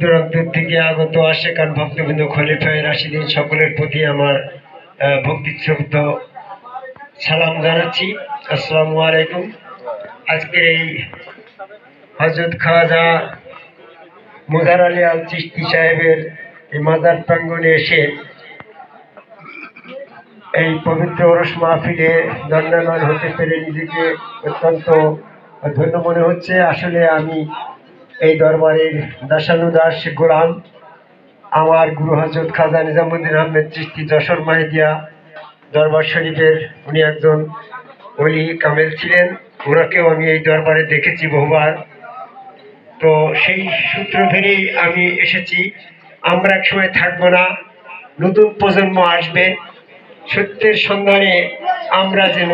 দূরান্ত থেকে আগত আশেকান ভক্তবৃন্দ, খলিফায়ে রাশিদিন সকলের প্রতি আমার ভক্তিশ্রদ্ধ সালাম জানাচ্ছি। আসসালামু আলাইকুম। আজকের এই হযরত খাজা মুজার আলী আল চিশতি সাহেবের এই মাজার প্রাঙ্গণে এসে এই পবিত্র ওরস মাহফিলে দণ্ডায়মান হতে পেরে নিজেকে অত্যন্ত ধন্য মনে হচ্ছে। আসলে আমি এই দরবারের দাসানুদাস গোলাম। আমার গুরু হযরত খাজা নিজামুদ্দিন আহমেদ চিশতি যশোর মাহিদিয়া দরবার শরীফের উনি একজন ওলি কামেল ছিলেন। ওনাকেও আমি এই দরবারে দেখেছি বহুবার। তো সেই সূত্র ধরেই আমি এসেছি। আমরা এক সময় থাকবো না, নতুন প্রজন্ম আসবে। সত্যের সন্ধানে আমরা যেন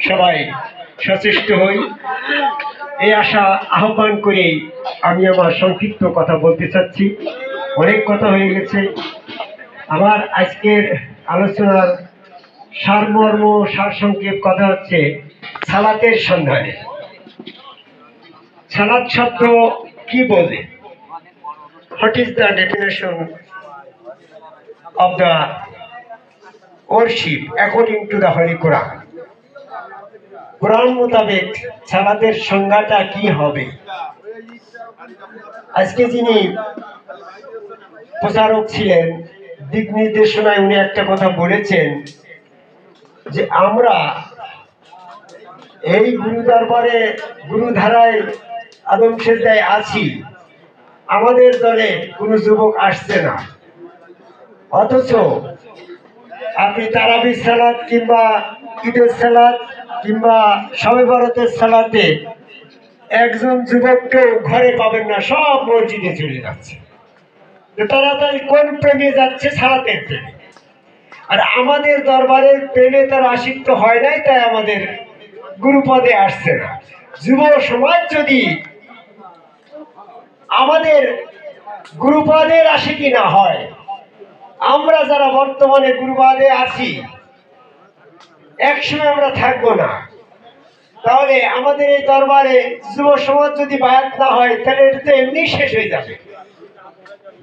সবাই সচেষ্ট হই, এই আশা আহ্বান করেই আমি আমার সংক্ষিপ্ত কথা বলতে চাচ্ছি। অনেক কথা হয়ে গেছে। আমার আজকের আলোচনার সারমর্ম সারসংক্ষেপ কথা হচ্ছে সালাতের সন্ধানে। সালাত শব্দ কি বোঝে? What is the definition of the worship according to the Holy Quran? কোরআন মোতাবেক সালাতের সংজ্ঞাটা কি হবে? আজকে যিনি প্রচারক ছিলেন, দিক নির্দেশনায় উনি একটা কথা বলেছেন যে আমরা এই গুরু দরবারে গুরুধারায় আদম সেজদায় আছি, আমাদের দলে কোনো যুবক আসছে না। অথচ আপনি তারাবির সালাত কিংবা ঈদের সালাত কিংবা শবে বরাতের সালাতে একজন যুবককেও ঘরে পাবেন না, সব মসজিদে চলে যাচ্ছে। তাড়াতাড়ি কোন প্রেমে যাচ্ছে? সালাতের প্রেমে। আর আমাদের দরবারের প্রেমে তারা আসক্ত হয় নাই, তাই আমাদের গুরুপদে আসছে না। যুব সমাজ যদি আমাদের গুরুপদের আশিকি না হয়, আমরা যারা বর্তমানে গুরুবাদে আছি একসময় আমরা থাকবো না। তাহলে আমাদের এই দরবারে যুব সমাজ যদি বায়াত না হয়, তাহলে এটা তো এমনি শেষ হয়ে যাবে।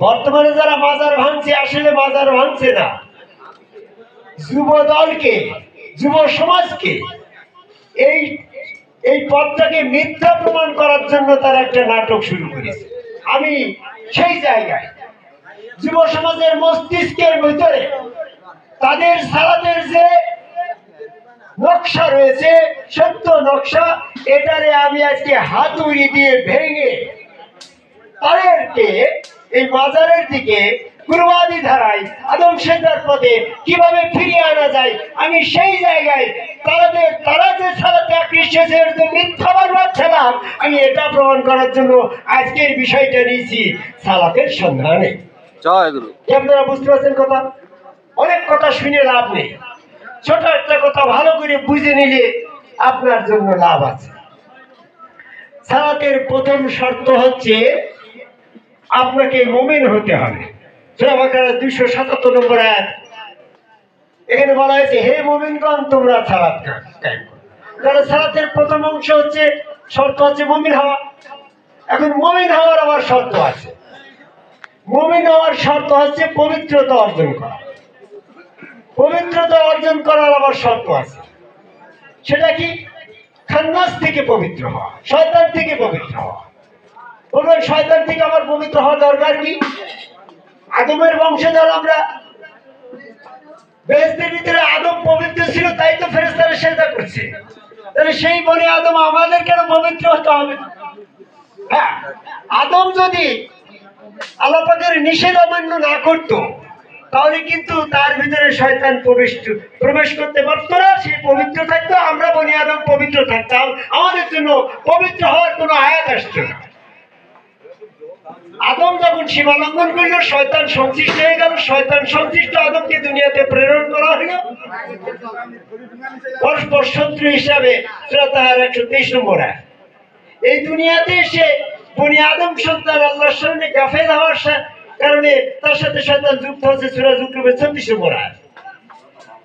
বর্তমানে যারা মাজার ভাঙছে, আসলে মাজার ভাঙছে না, যুব দলকে, যুব সমাজকে এই পথটাকে মিথ্যা প্রমাণ করার জন্য তারা একটা নাটক শুরু করেছে। আমি সেই জায়গায় যুব সমাজের মস্তিষ্কের ভিতরে তাদের সালাতের যে নকশা রয়েছে, সত্য নকশা, এটারে আমি আজকে হাতুড়ি দিয়ে ভেঙে তাদেরকে এই মাজারের দিকে গুরুবাদী ধারায় আদম সেজদার পথে কিভাবে ফিরিয়ে আনা যায়, আমি সেই জায়গায় তারা যে সালাতে আকৃষ্ট হয়েছে মিথ্যাবাদ ছিলাম, আমি এটা প্রমাণ করার জন্য আজকের বিষয়টা নিয়েছি সালাতের সন্ধানে। আপনারা বুঝতে পারছেন কথা? অনেক কথা শুনে লাভ নেই, ছোট একটা কথা ভালো করে বুঝে নিলে আপনার জন্য লাভ আছে। সালাতের প্রথম শর্ত হচ্ছে আপনাকে মুমিন হতে হবে। সূরা বাকারা 277 নম্বর আয়াত, এখানে বলা হয়েছে, হে মুমিনগণ তোমরা সালাত কায়েম করো। তাহলে সালাতের প্রথম অংশ হচ্ছে, শর্ত হচ্ছে মুমিন হওয়া। এখন মুমিন হওয়ার আবার শর্ত আছে। মুমিন হওয়ার শর্ত হচ্ছে পবিত্রতা অর্জন করা। পবিত্রতা অর্জন করার আবার শর্ত আছে। সেটা কি? খান্নাস থেকে পবিত্র হওয়া, শয়তান থেকে পবিত্র হওয়া। বলবেন শয়তান থেকে আমার পবিত্র হওয়া দরকার কি? আদমের বংশধর আমরা, বেহেশতের ভিতরে আদম পবিত্র ছিল, তাই তো ফেরেশতারা সেজদা করছে। তাহলে সেই বনে আদম আমাদের কেন পবিত্র হতে হবে? হ্যাঁ, আদম যদি আল্লাহ পাকের নিষেধ অমান্য না করতো, তাহলে কিন্তু তার ভিতরে শয়তান প্রবেশ করতে পারতো না। সে পবিত্র থাকতো, আমরা বনি আদম পবিত্র থাকতাম, আমাদের জন্য পবিত্র হওয়ার কোনো আয়াত আসতো না। আদম যখন সীমা লঙ্ঘন করলো, শয়তান সংশ্লিষ্ট হয়ে গেল। শয়তান সংশ্লিষ্ট আদমকে দুনিয়াতে প্রেরণ করা হলো পরস্পর শত্রু হিসাবে। সূরা তাহার 123 নম্বর আয়াত। এই দুনিয়াতে এসে বনি আদম সন্তান আল্লাহর সামনে গাফেল হওয়ার কারণে তার সাথে শয়তান যুক্ত হচ্ছে। সূরা যুকরুবের 34 নম্বর আয়াত।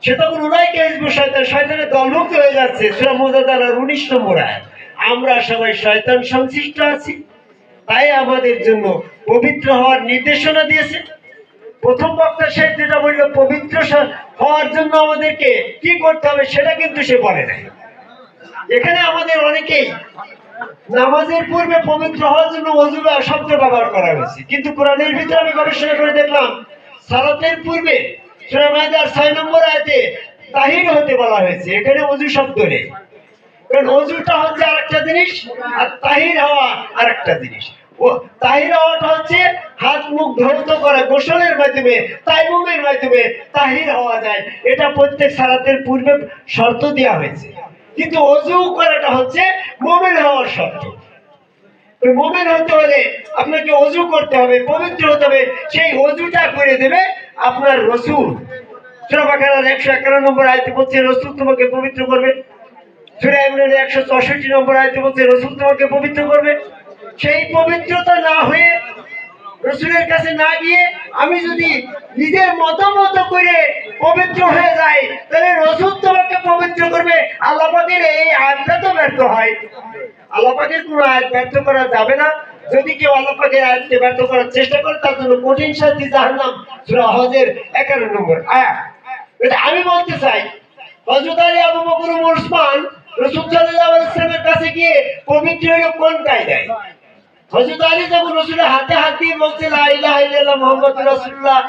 সে তখন উনাইকে হিজবু শয়তান, শয়তানের দলমুক্ত হয়ে যাচ্ছে। সূরা মুজাদালার 19 নম্বর আয়াত। আমরা সবাই শয়তান সংশ্লিষ্ট আছি, তাই আমাদের জন্য পবিত্র হওয়ার নির্দেশনা দিয়েছে। প্রথম বক্তা সাহেব যেটা বলল পবিত্র হওয়ার জন্য আমাদেরকে কি করতে হবে সেটা কিন্তু সে বলে নাই। এখানে আমাদের অনেকেই নামাজের পূর্বে পবিত্র হওয়ার জন্য ওযু শব্দ ব্যবহার করা হয়েছে, কিন্তু কোরআনের ভিতরে আমি গবেষণা করে দেখলাম সালাতের পূর্বে সূরা মাইদার 6 নম্বর আয়াতে তাহির হতে বলা হয়েছে, এখানে ওযু শব্দ নেই। কারণ ওযুটা হচ্ছে আরেকটা জিনিস আর তাহির হওয়া আরেকটা জিনিস। ও তাহির হওয়াটা হচ্ছে হাত মুখ ধৌত করা, গোসলের মাধ্যমে তায়াম্মুমের মাধ্যমে তাহির হওয়া যায়, এটা প্রত্যেক সালাতের পূর্বে শর্ত দেওয়া হয়েছে। কিন্তু ওযু করাটা হচ্ছে মুমিন হওয়ার শর্ত। তো মুমিন হতে হলে আপনাকে ওযু করতে হবে, পবিত্র হতে হবে। সেই ওযুটা করে দেবে আপনার রাসূল। সূরা বাকারার 151 নম্বর আয়াতে বলছে রাসূল তোমাকে পবিত্র করবে। সূরা ইমরানের 164 নম্বর আয়াতে বলছে রাসূল তোমাকে পবিত্র করবে। সেই পবিত্রতা না হয়ে রাসূলের কাছে না গিয়ে আমি যদি নিজের মতো করে পবিত্র হয়ে যাই তাহলে রাসূল তোমাকে পবিত্র করবে। আল্লাহ পাকের এই আয়াতটা তো ব্যর্থ হয়। আল্লাহ পাকের কোনো আয়াত ব্যর্থ করা যাবে না। যদি কেউ আল্লাহ পাকের আয়াতকে ব্যর্থ করার চেষ্টা করে তার জন্য কঠিন শাস্তি জাহান্নাম। সূরা হজের 51 নম্বর আয়াত। আমি বলতে চাই হযরত আলী, আবু বকর, ওসমান রাসূল সাল্লাল্লাহু আলাইহি ওয়াসাল্লামের কাছে গিয়ে পবিত্র হলো কোন কায়দায়? হযরত আলী যখন রাসূলের হাতে হাত দিয়ে বলছে লা ইলাহা ইল্লাল্লাহ মুহাম্মাদুর রাসূলুল্লাহ,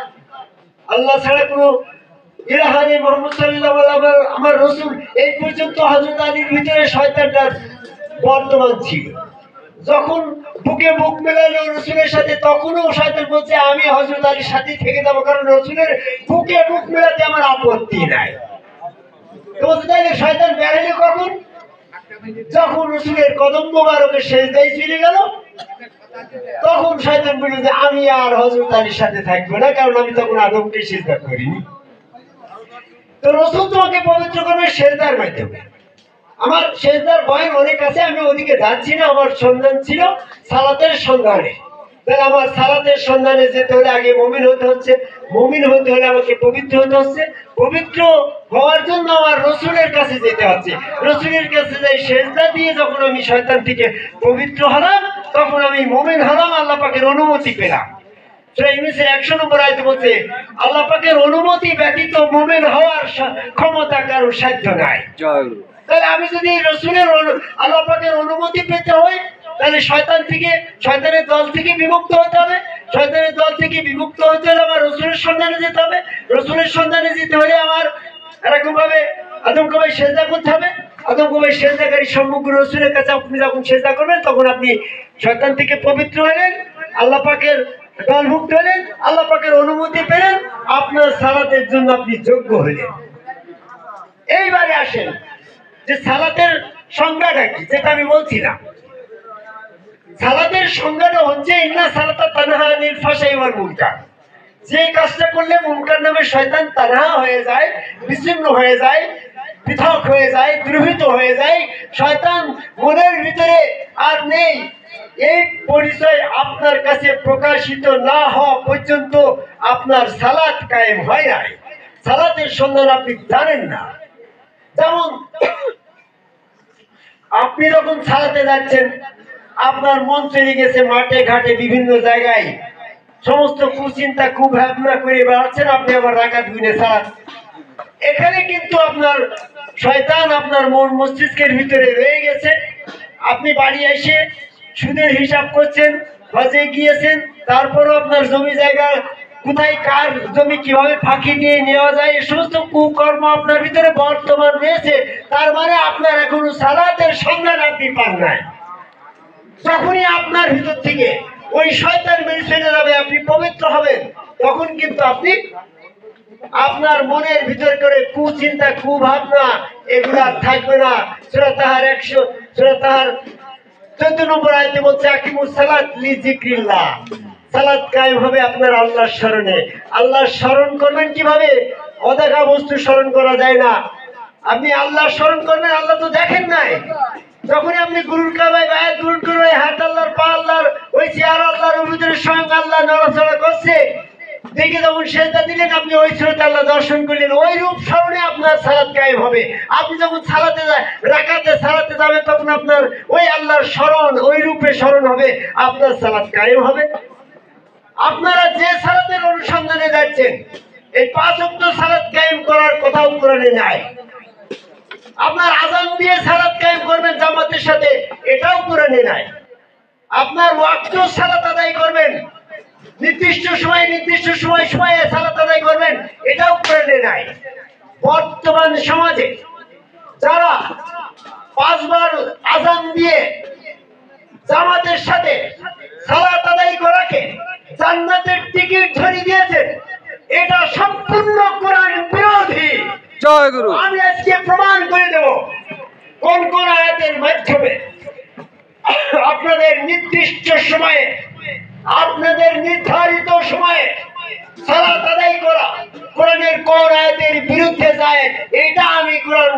আল্লাহ ছাড়া কোনো ইলাহা নেই, মুহাম্মদ সাল্লাল্লাহু আলাইহি ওয়াসাল্লাম আমার রাসূল, এই পর্যন্ত হযরত আলীর ভিতরে শয়তানটা বর্তমান ছিল। যখন বুকে বুক মেলালো রাসূলের সাথে তখনও শয়তান বলছে আমি হযরত আলীর সাথে থেকে যাব, কারণ রাসূলের বুকে বুক মেলাতে আমার আপত্তি নাই। তো তাহলে শয়তান বের হলো কখন? যখন রাসূলের কদম মোবারকের সিজদায় চলে গেল তখন শয়তান বলল যে আমি আর হযরত আলীর সাথে থাকবো না, কারণ আমি তখন আদমকে সিজদা করিনি। তো রাসূল তোমাকে পবিত্র করবে সিজদার মাধ্যমে। আমার সিজদার বয়ান অনেক আছে, আমি ওদিকে যাচ্ছি না। আমার সন্ধান ছিল সালাতের সন্ধানে। তাহলে আমার সালাতের সন্ধানে যেতে হলে আগে মুমিন হতে হচ্ছে, মুমিন হতে হলে আমাকে পবিত্র হতে হচ্ছে, পবিত্র হওয়ার জন্য আমার রাসূলের কাছে যেতে হচ্ছে। রাসূলের কাছে যাই সিজদা দিয়ে যখন আমি শয়তান থেকে পবিত্র হলাম তখন আমি মুমিন হলাম, আল্লাহ পাকের অনুমতি পেলাম। সূরা ইউনূসের 100 নম্বর আয়াতে বলছে আল্লাহ পাকের অনুমতি ব্যতীত মুমিন হওয়ার ক্ষমতা কারো সাধ্য নাই। তাহলে আমি যদি রাসূলের আল্লাহ পাকের অনুমতি পেতে হয় তাহলে শয়তানের দল থেকে বিমুক্ত হতে হবে। শয়তানের দল থেকে বিমুক্ত হতে হলে আমার রাসূলের সন্ধানে যেতে হবে। রাসূলের সন্ধানে যেতে হলে আমার এরকম ভাবে আদম কবে সিজদা করতে হবে। আদম কবে সিজদাকারী সমগ্র রাসূলের কাছে আপনি যখন সিজদা করবেন তখন আপনি শয়তান থেকে পবিত্র হলেন, আল্লাহ পাকের দলভুক্ত হলেন, আল্লাহ পাকের অনুমতি পেলেন, আপনার সালাতের জন্য আপনি যোগ্য হলেন। এইবারে আসেন যে সালাতের সংজ্ঞাটা কি, যেটা আমি বলছিলাম। সালাতের সংজ্ঞাটা হচ্ছে ইন্না সালাতা তানহা আনিল ফাহশাই ওয়াল মুনকার। যে কাজটা করলে মুনকার নামে শয়তান তানহা হয়ে যায়, বিচ্ছিন্ন হয়ে যায়, পৃথক হয়ে যায়, দ্রুহিত হয়ে যায়, শয়তান মনের ভিতরে আর নেই, এই পরিচয় আপনার কাছে প্রকাশিত না হওয়া পর্যন্ত আপনার সালাত কায়েম হয় নাই। সালাতের সন্ধান আপনি জানেন না। যেমন আপনি যখন সালাতে যাচ্ছেন আপনার মন চলে গেছে মাঠে ঘাটে বিভিন্ন জায়গায়, সমস্ত কুচিন্তা কুভাবনা করে বেড়াচ্ছেন, আপনি আবার রাকাত গুনে সালাত। এখানে কিন্তু আপনার শয়তান আপনার মন মস্তিষ্কের ভিতরে রয়ে গেছে। আপনি বাড়ি এসে সুদের হিসাব করছেন, হজে গিয়েছেন, তারপরও আপনার জমি জায়গা কোথায় কার জমি কিভাবে ফাঁকি দিয়ে নেওয়া যায় এই সমস্ত কুকর্ম আপনার ভিতরে বর্তমান রয়েছে। তার মানে আপনার এখনো সালাতের সন্ধান আপনি পান নাই। যখনই আপনার ভিতর থেকে ওই শয়তান বেরিয়ে চলে যাবে, আপনি পবিত্র হবেন, তখন কিন্তু আপনি আপনার মনের ভিতর করে কুচিন্তা কুভাবনা এগুলা থাকবে না। সূরা তাহার 14 নম্বর আয়াতে বলছে আকিমুস সালাত লিযিকরিল্লাহ। সালাত কায়েম হবে আপনার আল্লাহর স্মরণে। আল্লাহর স্মরণ করবেন কিভাবে? অদেখা বস্তু স্মরণ করা যায় না। আপনি আল্লাহর স্মরণ করবেন, আল্লাহ তো দেখেন নাই। যখনই আপনি গুরুর কাবায় বায়াত গ্রহণ করবেন, হাত আল্লাহর, পা আল্লাহর, ওই চেয়ার আল্লাহর, ওর ভিতরে স্বয়ং আল্লাহ নড়াচড়া করছে দেখে যখন সিজদা দিলেন আপনি ওই সুরতে আল্লাহ দর্শন করলেন, ওই রূপ স্মরণে আপনার সালাত কায়েম হবে। আপনি যখন সালাতে রাকাতে সালাতে যাবেন তখন আপনার ওই আল্লাহর স্মরণ, ওই রূপে স্মরণ হবে, আপনার সালাত কায়েম হবে। আপনারা যে সালাতের অনুসন্ধানে যাচ্ছেন এই 5 ওয়াক্ত সালাত কায়েম করার কথাও কোরআনে নাই। আপনার আযান দিয়ে সালাত কায়েম করবেন জামাতের সাথে, এটাও কোরআনে নাই। আপনার ওয়াক্ত সালাত আদায় করবেন, নির্দিষ্ট সময়ে সালাত আদায় করবেন, এটাও কোরআনে নাই। বর্তমান সমাজে যারা 5 বার আযান দিয়ে জামাতের সাথে সালাত আদায় করাকে জান্নাতের টিকিট ধরিয়ে দিয়েছেন, এটা সম্পূর্ণ কোরআন বিরোধী। জয় গুরু। আমি আজকে প্রমাণ করে দেব কোন কোন আয়াতের মাধ্যমে আপনাদের নির্দিষ্ট সময়ে, আপনাদের নির্ধারিত সময়ে সালাত আদায় করা কোরআনের কোন আয়াতের বিরুদ্ধে যায়, এটা আমি কোরআন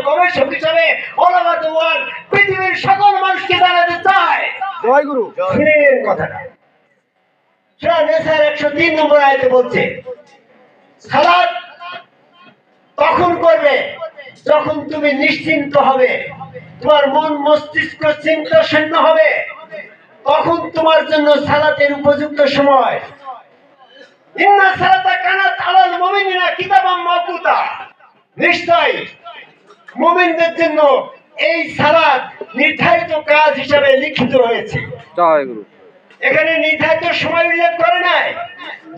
গবেষক হিসাবে অল ওভার দ্য ওয়ার্ল্ড পৃথিবীর সকল মানুষকে জানাতে চাই। জয় গুরু। শুনেন কথাটা। সূরা নিসার 103 নম্বর আয়াতে বলছে, সালাত তখন করবে যখন তুমি নিশ্চিন্ত হবে, তোমার মন মস্তিষ্ক চিন্তা শূন্য হবে, তখন তোমার জন্য সালাতের উপযুক্ত সময়। ইন্না সালাতা কানাত আলাল মুমিনিনা কিতাবাম মাওকুতা, নিশ্চয় মুমিনদের জন্য এই সালাত নির্ধারিত কাজ হিসেবে লিখিত হয়েছে। জয় গুরু। এখানে নির্ধারিত সময় উল্লেখ করে নাই।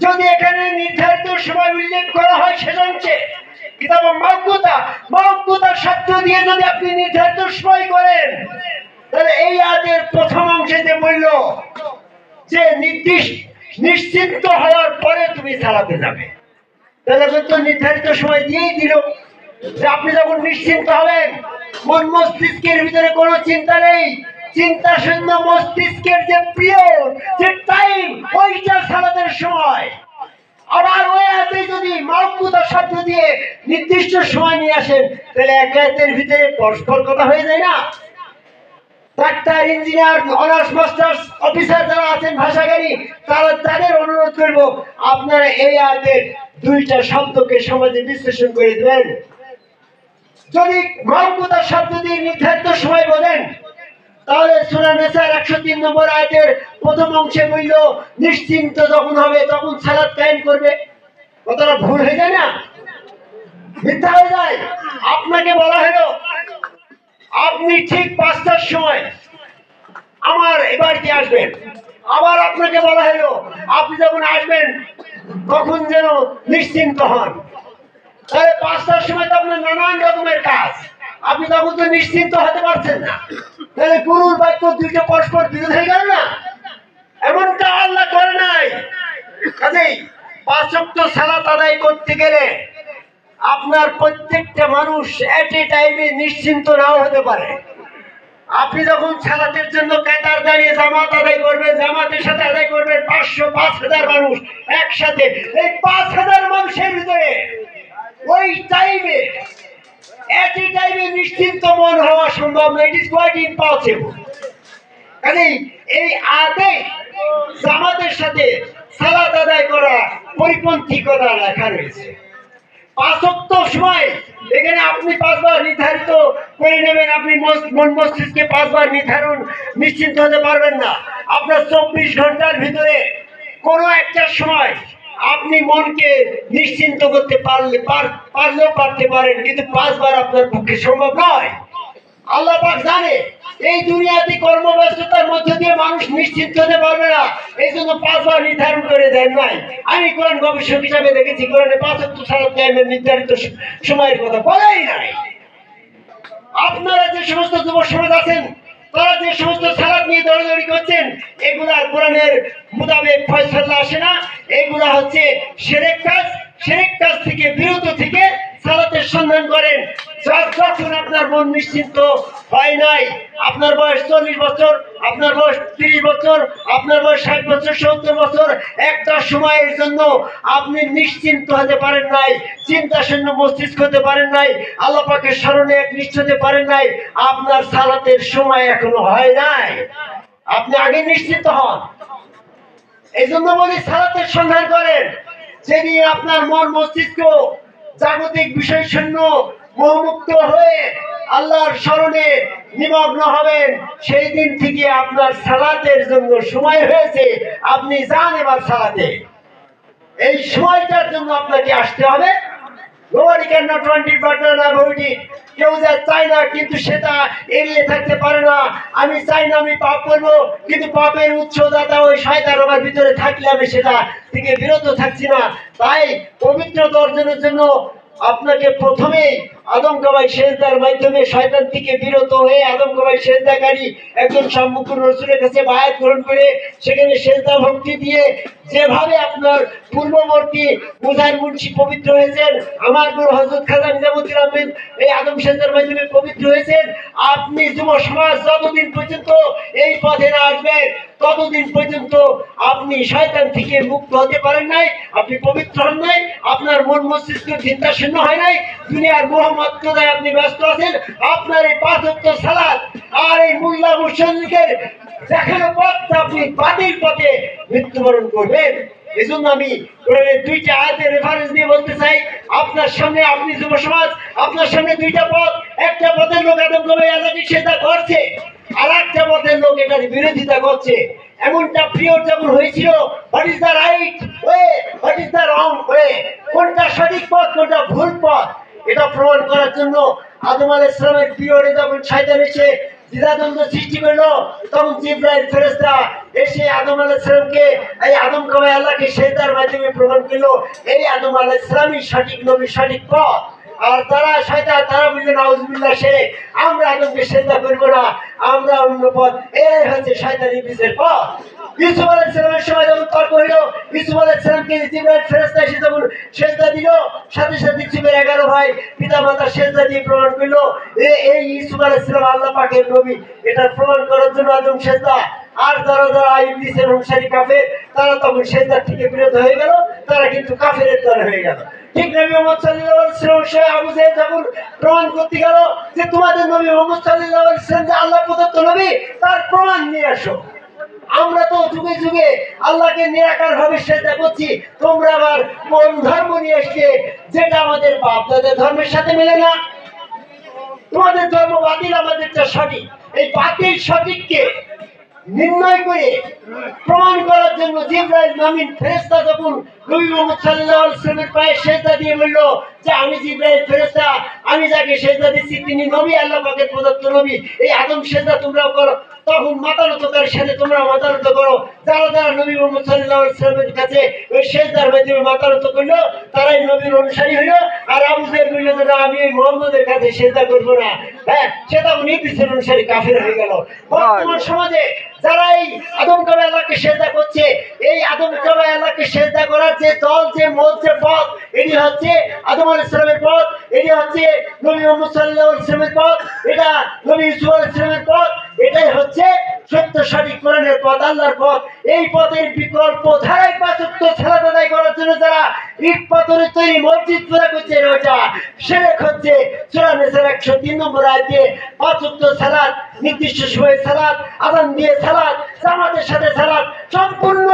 যদি এখানে নির্ধারিত সময় উল্লেখ করা হয় সেজন্যে কিতাবাম মাওকুতা শব্দ দিয়ে যদি আপনি নির্ধারিত সময় করেন, তাহলে এই আয়াতের প্রথম অংশে যে বলল যে নিশ্চিন্ত হওয়ার পরে তুমি সালাতে যাবে, তাহলে তো নির্ধারিত সময় দিয়েই দিল যে আপনি যখন নিশ্চিন্ত হবেন, মন মস্তিষ্কের ভিতরে কোনো চিন্তা নেই, চিন্তা শূন্য মস্তিষ্কের যে প্রিয় যে টাইম, ওইটা সালাতের সময়। আবার ওই আয়াতে যদি মাওকুতা শব্দ দিয়ে নির্দিষ্ট সময় নিয়ে আসেন, তাহলে এক আয়াতের ভিতরে পরস্পর কথা হয়ে যায় না? Doctor, engineer, honours masters officer যারা আছেন ভাষাজ্ঞানী, তাদের অনুরোধ করব আপনারা এই আয়াতের দুইটা শব্দকে সমাজে বিশ্লেষণ করে দেবেন। যদি মাওকুতা শব্দ দিয়ে নির্ধারিত সময় বলেন, তাহলে সূরা নিসার 103 নম্বর আয়াতের প্রথম অংশে বলল নিশ্চিন্ত যখন হবে তখন সালাত কায়েম করবে। কথাটা ভুল হয়ে যায় না? মিথ্যা হয়ে যায়। আপনাকে বলা হলো আপনি ঠিক 5টার সময় আমার বাড়িতে আসবেন, আবার আপনাকে বলা হলো আপনি যখন আসবেন তখন যেন নিশ্চিন্ত হন। তাহলে 5টার সময় তো আপনার নানান রকমের কাজ, আপনি তখন তো নিশ্চিন্ত হতে পারছেন না। তাহলে গুরুর বাক্য দুইটা পরস্পর বিরোধ হয়ে গেল না? এমনটা আল্লাহ করে নাই। কাজেই 5 ওয়াক্ত সালাত আদায় করতে গেলে আপনার প্রত্যেকটা মানুষ এট এ টাইমে নিশ্চিন্ত নাও হতে পারে। আপনি যখন সালাতের জন্য কাতার দাঁড়িয়ে জামাত আদায় করবেন, জামাতের সাথে আদায় করবেন 5,000 মানুষ একসাথে, এই 5,000 মানুষের ভিতরে ওই টাইমে এট এ টাইমে নিশ্চিন্ত মন হওয়া সম্ভব না। It is quite impossible. কাজেই এই আয়াতে জামাতের সাথে সালাত আদায় করা পরিপন্থী কথা লেখা রয়েছে। 5 ওয়াক্ত সময় এখানে আপনি 5 বার নির্ধারিত করে নেবেন, আপনি মন মস্তিষ্কে 5 বার নিশ্চিন্ত হতে পারবেন না। আপনার 24 ঘন্টার ভিতরে কোনো একটা সময় আপনি মনকে নিশ্চিন্ত করতে পারলেও পারতে পারেন, কিন্তু 5 বার আপনার পক্ষে সম্ভব নয়। আল্লাহ পাক জানে এই দুনিয়াতে কর্মব্যস্ততার মধ্যে দিয়ে মানুষ নিশ্চিন্ত হতে পারবে না, এই জন্য 5 বার নির্ধারণ করে দেন নাই। আমি কোরআন গবেষক হিসাবে দেখেছি কোরআনে 5 ওয়াক্ত সালাত কায়েমের নির্ধারিত সময়ের কথা বলাই নাই। আপনারা যে সমস্ত যুব সমাজ আছেন, তারা যে সমস্ত সালাত নিয়ে দৌড়াদৌড়ি করছেন, এগুলা কোরআনের মোতাবেক ফয়সালা আসে না। এগুলা হচ্ছে শিরক কাজ থেকে বিরত থেকে সালাতের সন্ধান করেন। যখন আপনার মন নিশ্চিন্ত হয় নাই, আপনার বয়স 40 বছর, আপনার বয়স 30 বছর, আপনার বয়স 60 বছর, 70 বছর, একটা সময়ের জন্য আপনি নিশ্চিন্ত হতে পারেন নাই, চিন্তা শূন্য মস্তিষ্ক হতে পারেন নাই, আল্লাহ পাকের স্মরণে একনিষ্ঠ হতে পারেন নাই, আপনার সালাতের সময় এখনো হয় নাই। আপনি আগে নিশ্চিন্ত হন। এই জন্য বলি সালাতের সন্ধান করেন। যেদিন আপনার মন মস্তিষ্ক জাগতিক বিষয় শূন্য মোহমুক্ত হয়ে আল্লাহর স্মরণে নিমগ্ন হবেন, সেই দিন থেকে আপনার সালাতের জন্য সময় হয়েছে। আপনি যান এবার সালাতে। এই সময়টার জন্য আপনাকে আসতে হবে। Nobody cannot want it but not avoid it. কেউ যা চায় না কিন্তু সেটা এড়িয়ে থাকতে পারে না। আমি চাই না আমি পাপ করবো, কিন্তু পাপের উৎসদাতা ওই শয়তান আমার ভিতরে থাকলে আমি সেটা থেকে বিরত থাকছি না। তাই পবিত্রতা অর্জনের জন্য আপনাকে প্রথমেই আদমকাবাই সেজদার মাধ্যমে শয়তান থেকে বিরত হয়ে আদমকাবাই সেজদাকারী একজন সম্মুখীন রসুলের কাছে বায়াত গ্রহণ করে সেখানে সেজদা ভক্তি দিয়ে যেভাবে আপনার পূর্ববর্তী মুজাহির মুন্সি পবিত্র হয়েছেন, আমার গুরু হযরত খাজা নিজামুদ্দিন আহমেদ এই আদম সেজদার মাধ্যমে পবিত্র হয়েছেন, আপনি যুব সমাজ যতদিন পর্যন্ত এই পথে না আসবেন ততদিন পর্যন্ত আপনি শয়তান থেকে মুক্ত হতে পারেন নাই, আপনি পবিত্র হন নাই, আপনার মন মস্তিষ্ক চিন্তা শূন্য হয় নাই, দুনিয়ার মোহাম্মদতায় আপনি ব্যস্ত আছেন। আপনার এই 5 ওয়াক্ত সালাত আর এই মোল্লা মুশরিকের দেখানো পথ আপনি বাতিল পথে মৃত্যুবরণ করবেন। এজন্য আমি কোরআনের 2টা আয়াতের রেফারেন্স দিয়ে বলতে চাই, আপনার সামনে, আপনি যুব সমাজ, আপনার সামনে 2টা পথ। একটা পথের লোক আদমকাবাই আল্লাহকে সেজদা করছে, আর একটা পথের লোক এটার বিরোধিতা করছে। এমনটা পিরিয়ড যখন হয়েছিল, what is the right way, what is the wrong way, কোনটা সঠিক পথ কোনটা ভুল পথ, এটা প্রমাণ করার জন্য আদম আলাইহিস সালামের পিরিয়ডে যখন শয়তান এসে দ্বিধাদ্বন্দ্ব সৃষ্টি করলো, তখন জিবরাইল ফেরেশতা এসে আদম আলাইহিস সালামকে এই আদমকাবাই আল্লাহকে সেজদার মাধ্যমে প্রমাণ করলো এই আদম আলাইহিস সালামই সঠিক নবী, সঠিক পথ। আর তারা শয়তান, তারা বললেন নাউজুবিল্লাহ, সে আমরা আদমকে সেজদা করবো না, আমরা অন্য পথ। এই হচ্ছে শয়তানি বীজের পথ। ইউসুফ আলাইহিস সালামের সময় যখন তর্ক হইল, ইউসুফ আলাইহিস সালামকে জিবরাইল ফেরেশতা এসে যখন সেজদা দিল, সাথে সাথে ইউসুফের 11 ভাই পিতামাতা সেজদা দিয়ে প্রমাণ করল এই ইউসুফ আলাইহিস সালাম আল্লাহ পাকের নবী। এটা প্রমাণ করার জন্য আদম সেজদা। আর যারা ইবলিসের অনুসারী কাফের, তারা তখন সেজদা থেকে বিরত হয়ে গেল, তারা কিন্তু কাফেরের দল হয়ে গেল। ঠিক নবী মুহাম্মদ সাল্লাল্লাহু আলাইহি ওয়াসাল্লাম সে আবু জাহেল যখন প্রমাণ করতে গেল যে তোমাদের নবী মুহাম্মদ সাল্লাল্লাহু আলাইহি ওয়াসাল্লাম যে আল্লাহ প্রদত্ত নবী, তার প্রমাণ নিয়ে আসো। আমরা তো যুগে যুগে আল্লাহকে নিরাকার ভাবে সেজদা করছি, তোমরা আবার কোন ধর্ম নিয়ে এসে যেটা আমাদের বাপ দাদার ধর্মের সাথে মেলে না। তোমাদের ধর্ম বাতিল, আমাদেরটা সঠিক। এই বাতিল সঠিককে নির্ণয় করে প্রমাণ করার জন্য জিবরাইল নামীন ফেরেশতা যখন নবী মুহাম্মদ সাল্লাল্লাহু আলাইহি ওয়াসাল্লামের পায়ে সেজদা দিয়ে বলল যে আমি জিবরাইল ফেরেশতা, আমি যাকে সেজদা দিচ্ছি তিনি নবী, আল্লাহ পাকের প্রদত্ত নবী, এই আদম সেজদা তোমরাও করো। তখন মাথা নত করে সাথে তোমরা মাথা নত করো। যারা যারা নবী মুহাম্মদ সাল্লাল্লাহু আলাইহি ওয়াসাল্লামের কাছে ওই সেজদার মাধ্যমে মাথা নত করলো, তারাই নবীর অনুসারী হইল। আর আবু জাহেল বলল যে আমি এই মুহাম্মদের কাছে সেজদা করব না, হ্যাঁ, সে তখন ইবলিসের অনুসারী কাফের হয়ে গেল। বর্তমান সমাজে যারা এই আদমকাবাই আল্লাহকে সেজদা করছে, এই আদমকাবাই আল্লাহকে সেজদা করার যে দল, যে মত, যে পথ, এটি হচ্ছে আদম আলাইহিস সালামের পথ, এটি হচ্ছে নবী মুহাম্মদ সাল্লাল্লাহু আলাইহি ওয়াসাল্লামের পথ, এটা নবী ইউসুফ আলাইহিস সালামের পথ, এটাই হচ্ছে সত্য সঠিক কোরআনের পথ, আল্লাহর পথ। এই পথের বিকল্প ধারায় 5 ওয়াক্ত সালাত আদায় করার জন্য যারা ইট পাথরের তৈরি মসজিদ পুরা করছে, ওটা শিরক হচ্ছে। সূরা নিসার 103 নম্বর আয়াতে 5 ওয়াক্ত সালাত, নির্দিষ্ট সময়ে সালাত, আযান দিয়ে সালাত, জামাতের সাথে সালাত সম্পূর্ণ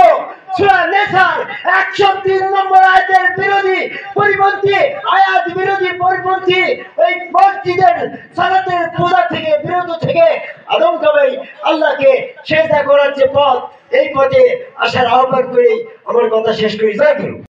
সূরা নিসার 103 নম্বর আয়াতের বিরোধী, পরিপন্থী আয়াত, বিরোধী পরিপন্থী এই মসজিদের সালাতের পূজা থেকে বিরত থেকে আদমকাবাই আল্লাহকে সেজদা করার যে পথ, এই পথে আসার আহ্বান করে আমার কথা শেষ করি। জয় গুরু।